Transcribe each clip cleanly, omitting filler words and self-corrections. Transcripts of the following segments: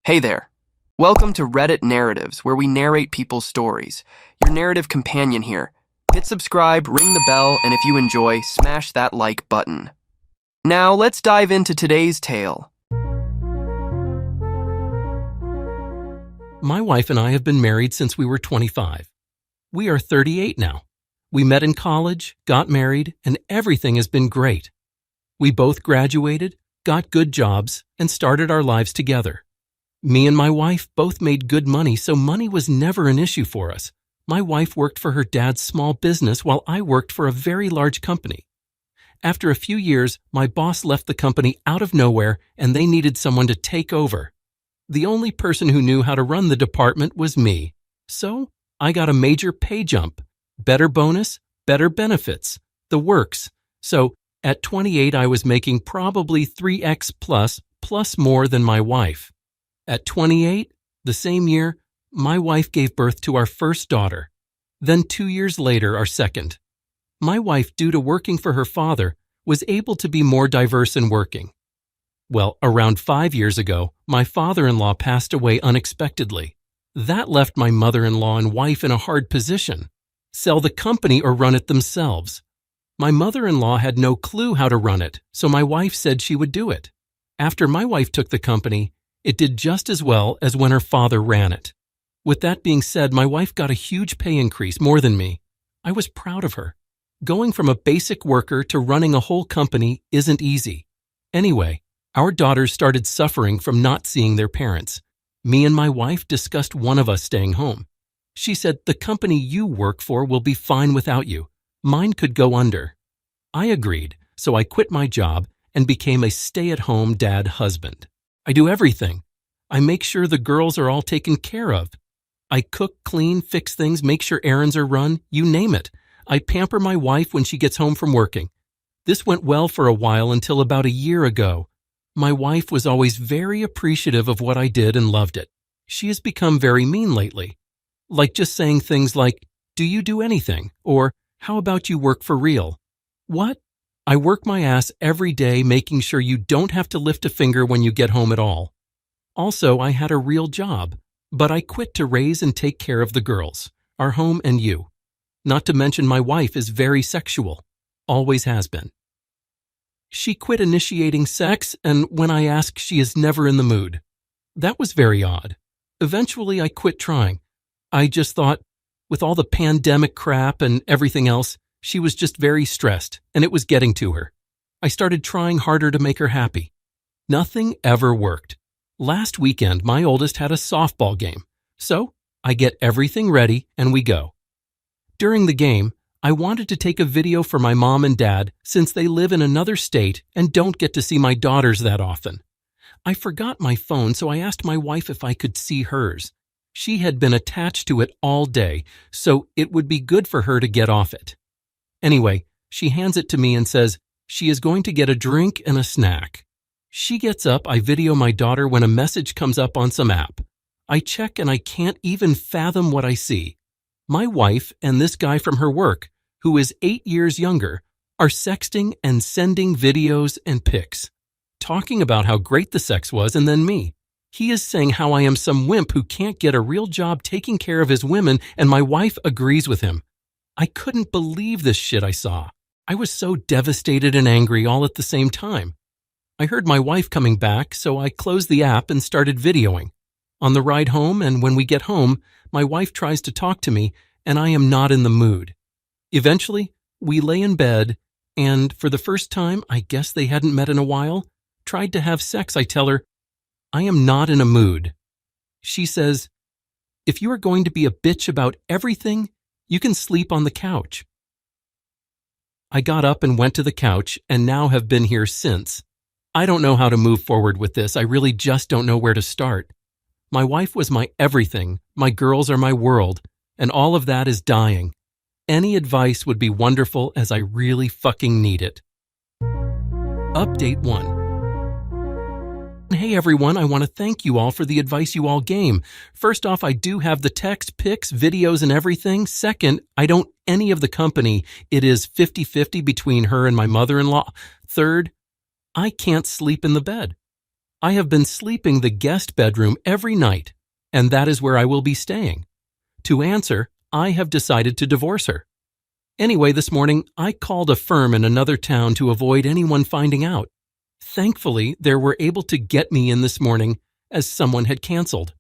Hey there. Welcome to Reddit Narratives, where we narrate people's stories. Your narrative companion here. Hit subscribe, ring the bell, and if you enjoy, smash that like button. Now, let's dive into today's tale. My wife and I have been married since we were 25. We are 38 now. We met in college, got married, and everything has been great. We both graduated, got good jobs, and started our lives together. Me and my wife both made good money, so money was never an issue for us. My wife worked for her dad's small business while I worked for a very large company. After a few years, my boss left the company out of nowhere and they needed someone to take over. The only person who knew how to run the department was me. So I got a major pay jump, better bonus, better benefits, the works. So at 28, I was making probably 3x plus more than my wife. At 28, the same year, my wife gave birth to our first daughter. Then 2 years later, our second. My wife, due to working for her father, was able to be more diverse in working. Well, around 5 years ago, my father-in-law passed away unexpectedly. That left my mother-in-law and wife in a hard position. Sell the company or run it themselves. My mother-in-law had no clue how to run it, so my wife said she would do it. After my wife took the company, it did just as well as when her father ran it. With that being said, my wife got a huge pay increase, more than me. I was proud of her. Going from a basic worker to running a whole company isn't easy. Anyway, our daughters started suffering from not seeing their parents. Me and my wife discussed one of us staying home. She said, "The company you work for will be fine without you. Mine could go under." I agreed, so I quit my job and became a stay-at-home dad husband. I do everything. I make sure the girls are all taken care of. I cook, clean, fix things, make sure errands are run, you name it. I pamper my wife when she gets home from working. This went well for a while until about a year ago. My wife was always very appreciative of what I did and loved it. She has become very mean lately. Like just saying things like, "Do you do anything?" Or, "How about you work for real?" What? I work my ass every day making sure you don't have to lift a finger when you get home at all. Also, I had a real job, but I quit to raise and take care of the girls, our home and you. Not to mention my wife is very sexual, always has been. She quit initiating sex, and when I ask, she is never in the mood. That was very odd. Eventually, I quit trying. I just thought, with all the pandemic crap and everything else, she was just very stressed, and it was getting to her. I started trying harder to make her happy. Nothing ever worked. Last weekend, my oldest had a softball game, so I get everything ready and we go. During the game, I wanted to take a video for my mom and dad since they live in another state and don't get to see my daughters that often. I forgot my phone, so I asked my wife if I could see hers. She had been attached to it all day, so it would be good for her to get off it. Anyway, she hands it to me and says she is going to get a drink and a snack. She gets up, I video my daughter when a message comes up on some app. I check and I can't even fathom what I see. My wife and this guy from her work, who is 8 years younger, are sexting and sending videos and pics, talking about how great the sex was, and then me. He is saying how I am some wimp who can't get a real job taking care of his women, and my wife agrees with him. I couldn't believe this shit I saw. I was so devastated and angry all at the same time. I heard my wife coming back, so I closed the app and started videoing. On the ride home and when we get home, my wife tries to talk to me, and I am not in the mood. Eventually, we lay in bed, and for the first time, I guess they hadn't met in a while, tried to have sex. I tell her, "I am not in a mood." She says, "If you are going to be a bitch about everything, you can sleep on the couch." I got up and went to the couch and now have been here since. I don't know how to move forward with this. I really just don't know where to start. My wife was my everything. My girls are my world, and all of that is dying. Any advice would be wonderful, as I really fucking need it. Update 1. Hey everyone, I want to thank you all for the advice you all gave. First off, I do have the text, pics, videos, and everything. Second, I don't any of the company. It is 50-50 between her and my mother-in-law. Third, I can't sleep in the bed. I have been sleeping the guest bedroom every night, and that is where I will be staying. To answer, I have decided to divorce her. Anyway, this morning, I called a firm in another town to avoid anyone finding out. Thankfully, they were able to get me in this morning as someone had canceled.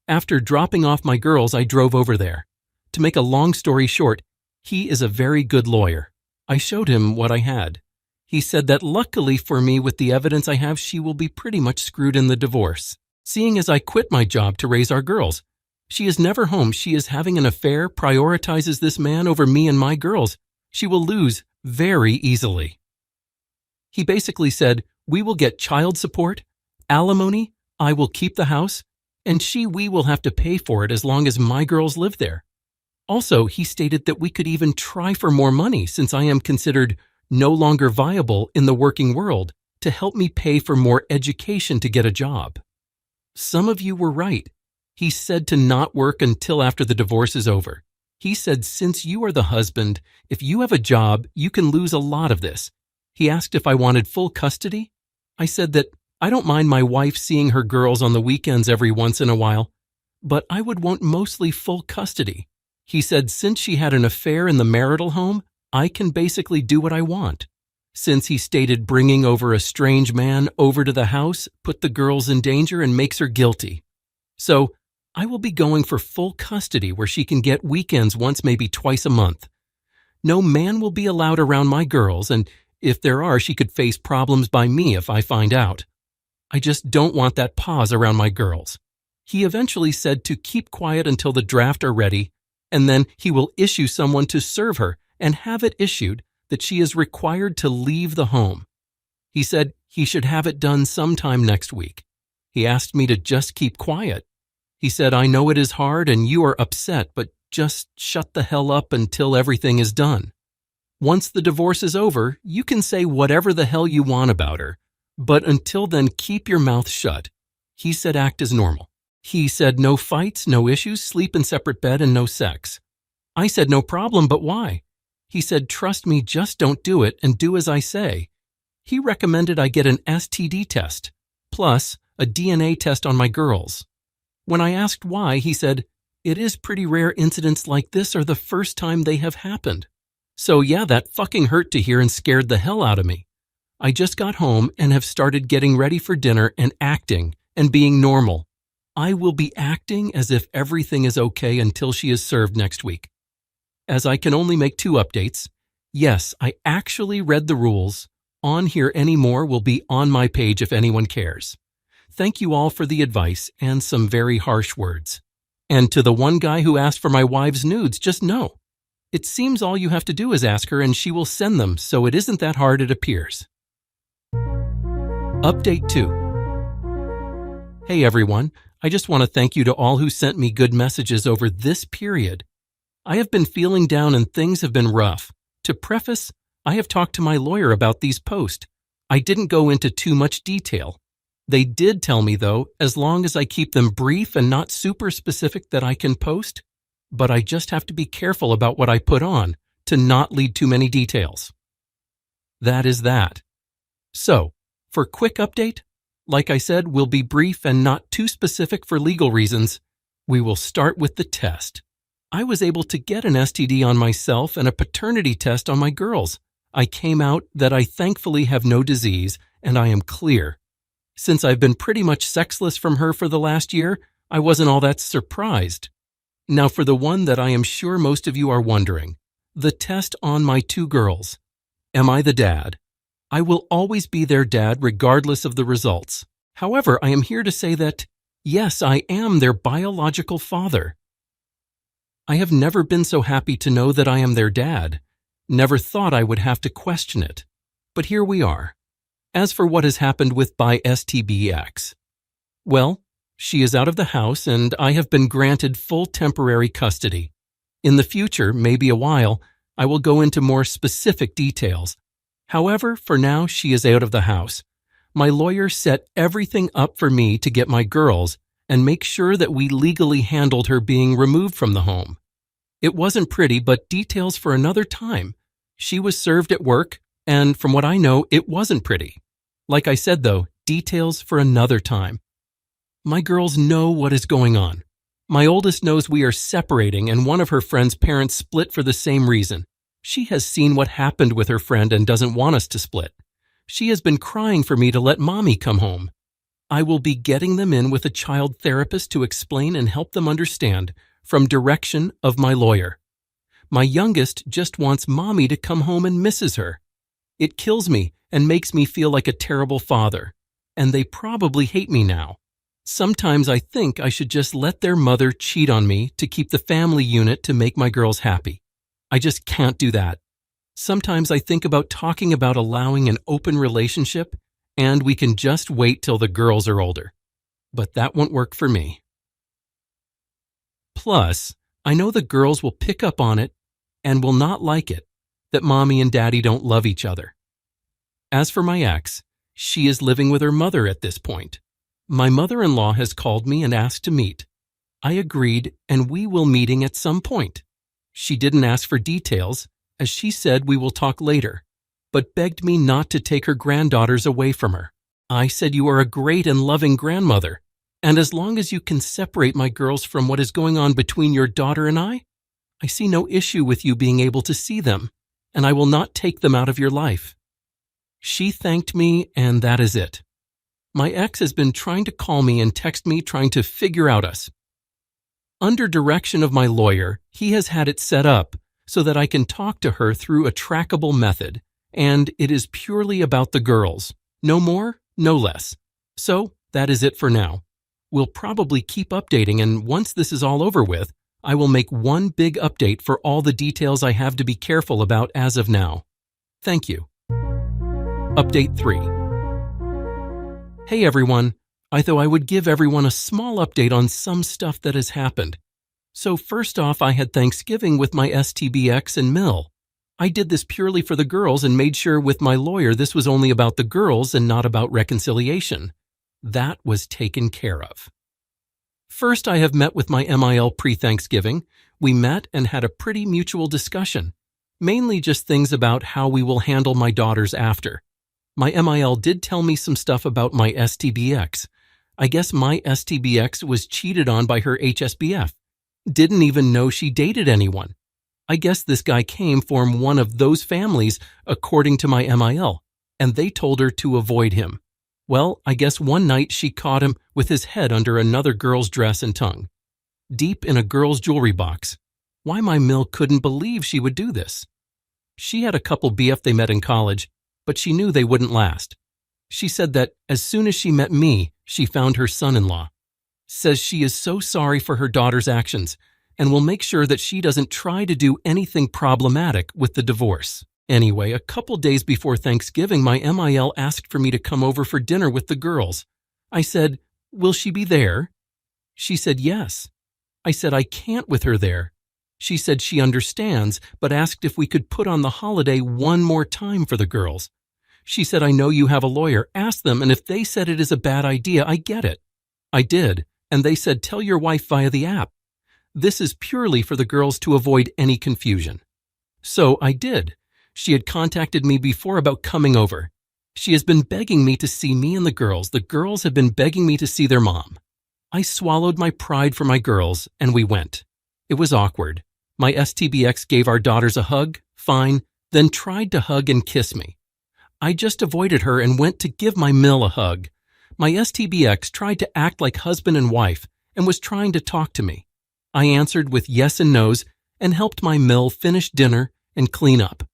After dropping off my girls, I drove over there. To make a long story short, he is a very good lawyer. I showed him what I had. He said that luckily for me, with the evidence I have, she will be pretty much screwed in the divorce, seeing as I quit my job to raise our girls. She is never home. She is having an affair, prioritizes this man over me and my girls. She will lose very easily. He basically said, we will get child support, alimony, I will keep the house, and we will have to pay for it as long as my girls live there. Also, he stated that we could even try for more money since I am considered no longer viable in the working world to help me pay for more education to get a job. Some of you were right. He said to not work until after the divorce is over. He said since you are the husband, if you have a job, you can lose a lot of this. He asked if I wanted full custody. I said that I don't mind my wife seeing her girls on the weekends every once in a while, but I would want mostly full custody. He said since she had an affair in the marital home, I can basically do what I want. Since he stated bringing over a strange man over to the house put the girls in danger and makes her guilty. So I will be going for full custody where she can get weekends once, maybe twice a month. No man will be allowed around my girls, and if there are, she could face problems by me if I find out. I just don't want that pause around my girls. He eventually said to keep quiet until the draft are ready, and then he will issue someone to serve her and have it issued that she is required to leave the home. He said he should have it done sometime next week. He asked me to just keep quiet. He said, I know it is hard and you are upset, but just shut the hell up until everything is done. Once the divorce is over, you can say whatever the hell you want about her, but until then, keep your mouth shut. He said act as normal. He said no fights, no issues, sleep in separate bed, and no sex. I said no problem, but why? He said trust me, just don't do it and do as I say. He recommended I get an STD test, plus a DNA test on my girls. When I asked why, he said, it is pretty rare incidents like this are the first time they have happened. So yeah, that fucking hurt to hear and scared the hell out of me. I just got home and have started getting ready for dinner and acting and being normal. I will be acting as if everything is okay until she is served next week. As I can only make 2 updates, yes, I actually read the rules. On here anymore will be on my page if anyone cares. Thank you all for the advice and some very harsh words. And to the one guy who asked for my wife's nudes, just know. It seems all you have to do is ask her and she will send them, so it isn't that hard it appears. Update 2. Hey everyone, I just want to thank you to all who sent me good messages over this period. I have been feeling down and things have been rough. To preface, I have talked to my lawyer about these posts. I didn't go into too much detail. They did tell me, though, as long as I keep them brief and not super specific that I can post, but I just have to be careful about what I put on to not lead too many details. That is that. So, for quick update, like I said, we'll be brief and not too specific for legal reasons. We will start with the test. I was able to get an STD on myself and a paternity test on my girls. I came out that I thankfully have no disease and I am clear. Since I've been pretty much sexless from her for the last year, I wasn't all that surprised. Now for the one that I am sure most of you are wondering, the test on my 2 girls. Am I the dad? I will always be their dad regardless of the results. However, I am here to say that, yes, I am their biological father. I have never been so happy to know that I am their dad. Never thought I would have to question it. But here we are. As for what has happened with by STBX, well, she is out of the house and I have been granted full temporary custody. In the future, maybe a while, I will go into more specific details. However, for now, she is out of the house. My lawyer set everything up for me to get my girls and make sure that we legally handled her being removed from the home. It wasn't pretty, but details for another time. She was served at work, and from what I know, it wasn't pretty. Like I said, though, Details for another time. My girls know what is going on. My oldest knows we are separating and one of her friend's parents split for the same reason. She has seen what happened with her friend and doesn't want us to split. She has been crying for me to let mommy come home. I will be getting them in with a child therapist to explain and help them understand from direction of my lawyer. My youngest just wants mommy to come home and misses her. It kills me and makes me feel like a terrible father, and they probably hate me now. Sometimes I think I should just let their mother cheat on me to keep the family unit to make my girls happy. I just can't do that. Sometimes I think about talking about allowing an open relationship, and we can just wait till the girls are older. But that won't work for me. Plus, I know the girls will pick up on it and will not like it, that mommy and daddy don't love each other. As for my ex, she is living with her mother at this point. My mother-in-law has called me and asked to meet. I agreed, and we will meeting at some point. She didn't ask for details, as she said we will talk later, but begged me not to take her granddaughters away from her. I said you are a great and loving grandmother, and as long as you can separate my girls from what is going on between your daughter and I see no issue with you being able to see them, and I will not take them out of your life. She thanked me, and that is it. My ex has been trying to call me and text me trying to figure out us. Under direction of my lawyer, he has had it set up so that I can talk to her through a trackable method, and it is purely about the girls. No more, no less. So, that is it for now. We'll probably keep updating, and once this is all over with, I will make one big update for all the details I have to be careful about as of now. Thank you. Update 3. Hey everyone, I thought I would give everyone a small update on some stuff that has happened. So first off, I had Thanksgiving with my STBX and Mill. I did this purely for the girls and made sure with my lawyer this was only about the girls and not about reconciliation. That was taken care of. First, I have met with my MIL pre-Thanksgiving. We met and had a pretty mutual discussion, mainly just things about how we will handle my daughters after. My MIL did tell me some stuff about my STBX. I guess my STBX was cheated on by her HSBF. Didn't even know she dated anyone. I guess this guy came from one of those families, according to my MIL, and they told her to avoid him. Well, I guess one night she caught him with his head under another girl's dress and tongue, deep in a girl's jewelry box. Why my Mill couldn't believe she would do this. She had a couple BF they met in college, but she knew they wouldn't last. She said that as soon as she met me, she found her son-in-law. Says she is so sorry for her daughter's actions and will make sure that she doesn't try to do anything problematic with the divorce. Anyway, a couple days before Thanksgiving, my MIL asked for me to come over for dinner with the girls. I said, "Will she be there?" She said yes. I said I can't with her there. She said she understands, but asked if we could put on the holiday one more time for the girls. She said, "I know you have a lawyer. Ask them, and if they said it is a bad idea, I get it." I did, and they said, "Tell your wife via the app." This is purely for the girls to avoid any confusion. So I did. She had contacted me before about coming over. She has been begging me to see me and the girls. The girls have been begging me to see their mom. I swallowed my pride for my girls, and we went. It was awkward. My STBX gave our daughters a hug, fine, then tried to hug and kiss me. I just avoided her and went to give my Mill a hug. My STBX tried to act like husband and wife and was trying to talk to me. I answered with yes and no's and helped my Mill finish dinner and clean up.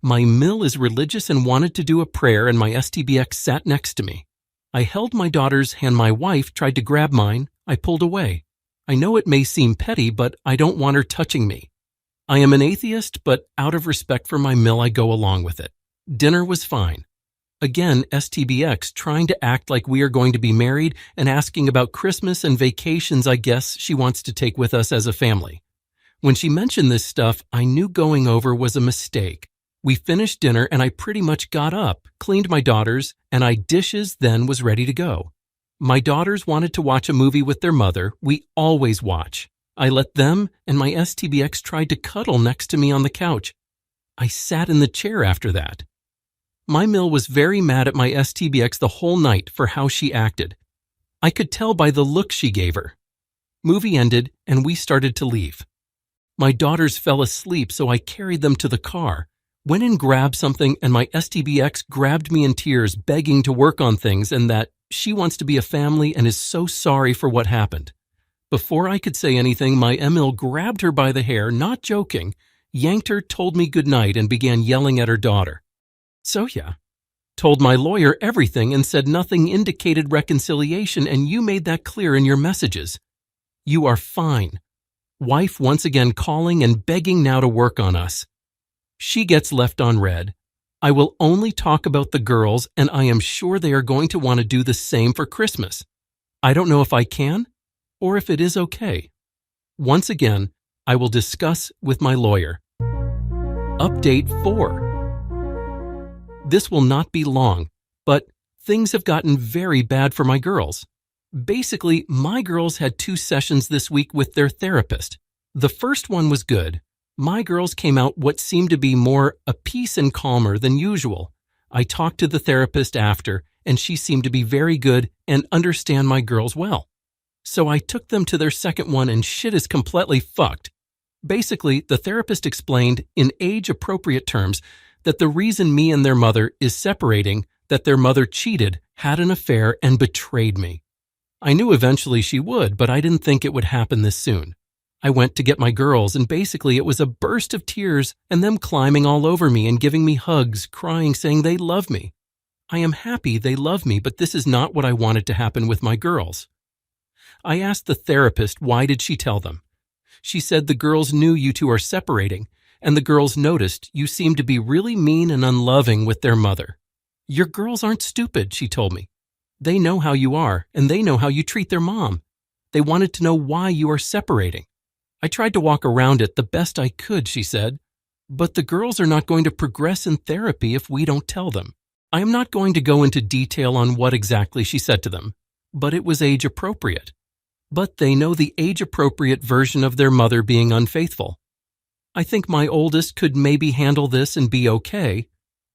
My Mill is religious and wanted to do a prayer, and my STBX sat next to me. I held my daughter's hand. My wife tried to grab mine. I pulled away. I know it may seem petty, but I don't want her touching me. I am an atheist, but out of respect for my Mill, I go along with it. Dinner was fine. Again, STBX trying to act like we are going to be married and asking about Christmas and vacations I guess she wants to take with us as a family. When she mentioned this stuff, I knew going over was a mistake. We finished dinner and I pretty much got up, cleaned my daughters, and I dishes then was ready to go. My daughters wanted to watch a movie with their mother. We always watch. I let them, and my STBX tried to cuddle next to me on the couch. I sat in the chair after that. My Mill was very mad at my STBX the whole night for how she acted. I could tell by the look she gave her. Movie ended and we started to leave. My daughters fell asleep, so I carried them to the car, went and grabbed something, and my STBX grabbed me in tears, begging to work on things and that she wants to be a family and is so sorry for what happened. Before I could say anything, my Emil grabbed her by the hair, not joking, yanked her, told me goodnight, and began yelling at her daughter. So yeah, told my lawyer everything and said nothing indicated reconciliation, and you made that clear in your messages. You are fine. Wife once again calling and begging now to work on us. She gets left on red. I will only talk about the girls, and I am sure they are going to want to do the same for Christmas. I don't know if I can or if it is okay. Once again, I will discuss with my lawyer. Update 4. This will not be long, but things have gotten very bad for my girls. Basically, my girls had 2 sessions this week with their therapist. The first one was good. My girls came out what seemed to be more at peace and calmer than usual. I talked to the therapist after, and she seemed to be very good and understand my girls well. So I took them to their second one, and shit is completely fucked. Basically, the therapist explained in age-appropriate terms that the reason me and their mother is separating, that their mother cheated, had an affair, and betrayed me. I knew eventually she would, but I didn't think it would happen this soon. I went to get my girls, and basically it was a burst of tears and them climbing all over me and giving me hugs, crying, saying they love me. I am happy they love me, but this is not what I wanted to happen with my girls. I asked the therapist why did she tell them. She said the girls knew you two are separating, and the girls noticed you seem to be really mean and unloving with their mother. Your girls aren't stupid, she told me. They know how you are, and they know how you treat their mom. They wanted to know why you are separating. I tried to walk around it the best I could, she said. But the girls are not going to progress in therapy if we don't tell them. I am not going to go into detail on what exactly she said to them, but it was age appropriate. But they know the age-appropriate version of their mother being unfaithful. I think my oldest could maybe handle this and be okay,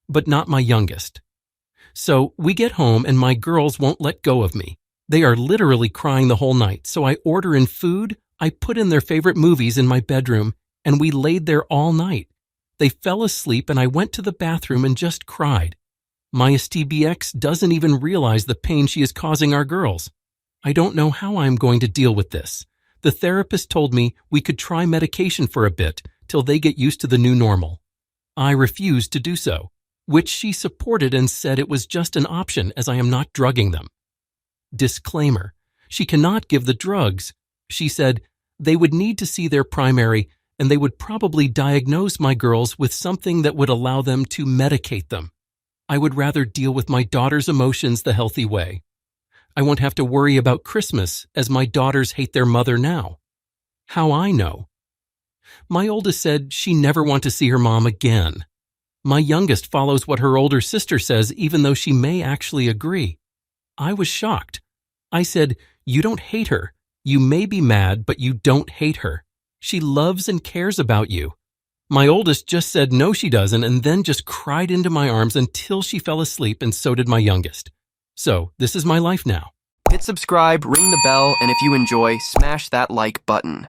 but not my youngest. So we get home and my girls won't let go of me. They are literally crying the whole night, so I order in food, I put in their favorite movies in my bedroom, and we laid there all night. They fell asleep and I went to the bathroom and just cried. My STBX doesn't even realize the pain she is causing our girls. I don't know how I am going to deal with this. The therapist told me we could try medication for a bit till they get used to the new normal. I refused to do so, which she supported and said it was just an option as I am not drugging them. Disclaimer: she cannot give the drugs. She said they would need to see their primary and they would probably diagnose my girls with something that would allow them to medicate them. I would rather deal with my daughter's emotions the healthy way. I won't have to worry about Christmas as my daughters hate their mother now. How I know? My oldest said she never wants to see her mom again. My youngest follows what her older sister says even though she may actually agree. I was shocked. I said, you don't hate her. You may be mad, but you don't hate her. She loves and cares about you. My oldest just said no she doesn't and then just cried into my arms until she fell asleep, and so did my youngest. So, this is my life now. Hit subscribe, ring the bell, and if you enjoy, smash that like button.